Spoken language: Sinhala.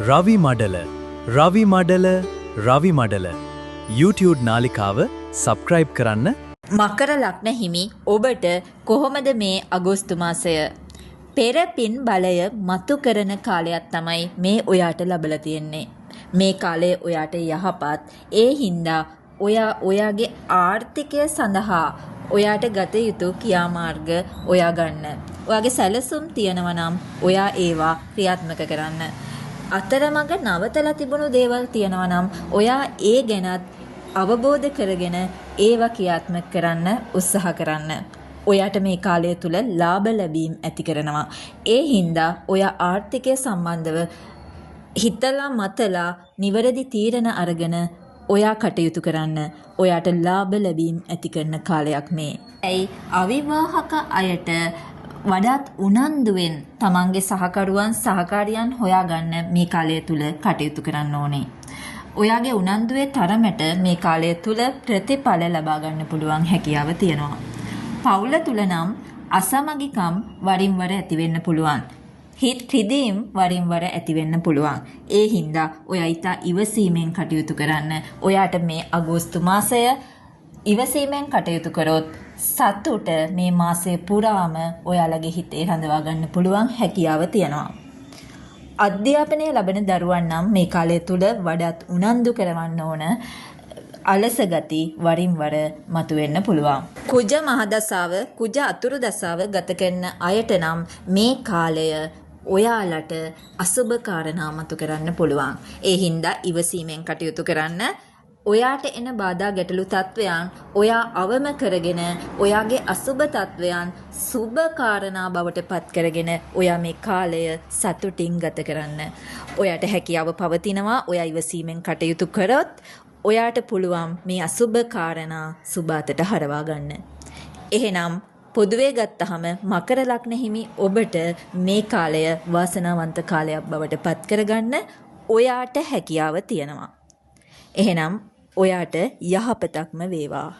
රවි මඩල රවි මඩල YouTube නාලිකාව සබ්ස්ක්‍රයිබ් කරන්න. මකර ලග්න හිමි ඔබට කොහොමද මේ අගෝස්තු මාසය? පෙර පින් බලය මතු කරන කාලයක් තමයි මේ ඔයාට ලැබලා තියෙන්නේ. මේ කාලය ඔයාට යහපත්. ඒ හින්දා ඔයාගේ ආර්ථිකය සඳහා ඔයාට ගත යුතු ක්‍රියාමාර්ග ඔයා ගන්න. ඔයාගේ සැලසුම් තියෙනවා නම් ඔයා ඒවා ක්‍රියාත්මක කරන්න. අතරමඟ නවතලා තිබුණු දේවල් තියෙනවා නම් ඔයා ඒ ගැනත් අවබෝධ කරගෙන ඒවා ක්‍රියාත්මක කරන්න උත්සාහ කරන්න. ඔයාට මේ කාලය තුල ලාභ ලැබීම් ඇති කරනවා. ඒ හින්දා ඔයා ආර්ථිකය සම්බන්ධව හිතලා මතලා නිවැරදි තීරණ අරගෙන ඔයා කටයුතු කරන්න. ඔයාට ලාභ ලැබීම් ඇති කරන කාලයක් මේ. ඇයි අවිවාහක අයට වඩාත් උනන්දුවෙන් තමන්ගේ සහකාරියන් හොයාගන්න මේ කාලය තුල කටයුතු කරන්න ඕනේ. ඔයාගේ උනන්දුවේ තරමට මේ කාලය තුල ප්‍රතිඵල ලබා ගන්න පුළුවන් හැකියාව තියෙනවා. පවුල තුල නම් අසමගිකම් වරින් වර ඇති වෙන්න පුළුවන්. හිත් රිදීම් වරින් වර ඇති වෙන්න පුළුවන්. ඒ හින්දා ඔයා ඊට ඉවසීමෙන් කටයුතු කරන්න. ඔයාට මේ අගෝස්තු මාසය ඉවසීමෙන් කටයුතු කරොත් සතුට මේ මාසය පුරාම ඔයාලගේ හිතේ රඳවා ගන්න පුළුවන් හැකියාව තියෙනවා. අධ්‍යාපනය ලබන දරුවන් නම් මේ කාලය තුල වඩාත් උනන්දු කරවන්න ඕන. අලස ගති වරින් වර මතුවෙන්න පුළුවන්. කුජ මහදසාව කුජ අතුරු දසාව ගත කරන අයට නම් මේ කාලය ඔයාලට අසුබ කාරණා මතු කරන්න පුළුවන්. ඒ හින්දා ඉවසීමෙන් කටයුතු කරන්න. ඔයාට එන බාධා ගැටලු තත්වයන් ඔයා අවම කරගෙන ඔයාගේ අසුබ තත්වයන් සුබ කාරණා බවට පත් කරගෙන ඔයා මේ කාලය සතුටින් ගත කරන්න. ඔයාට හැකියාව පවතිනවා. ඔයා ඉවසීමෙන් කටයුතු කරොත් ඔයාට පුළුවන් මේ අසුබ කාරණා සුබ අතට හරවා ගන්න. එහෙනම් පොදුවේ ගත්තහම මකර ලග්න හිමි ඔබට මේ කාලය වාසනාවන්ත කාලයක් බවට පත් කරගන්න ඔයාට හැකියාව තියෙනවා. එහෙනම් ඔයාට යහපතක්ම වේවා.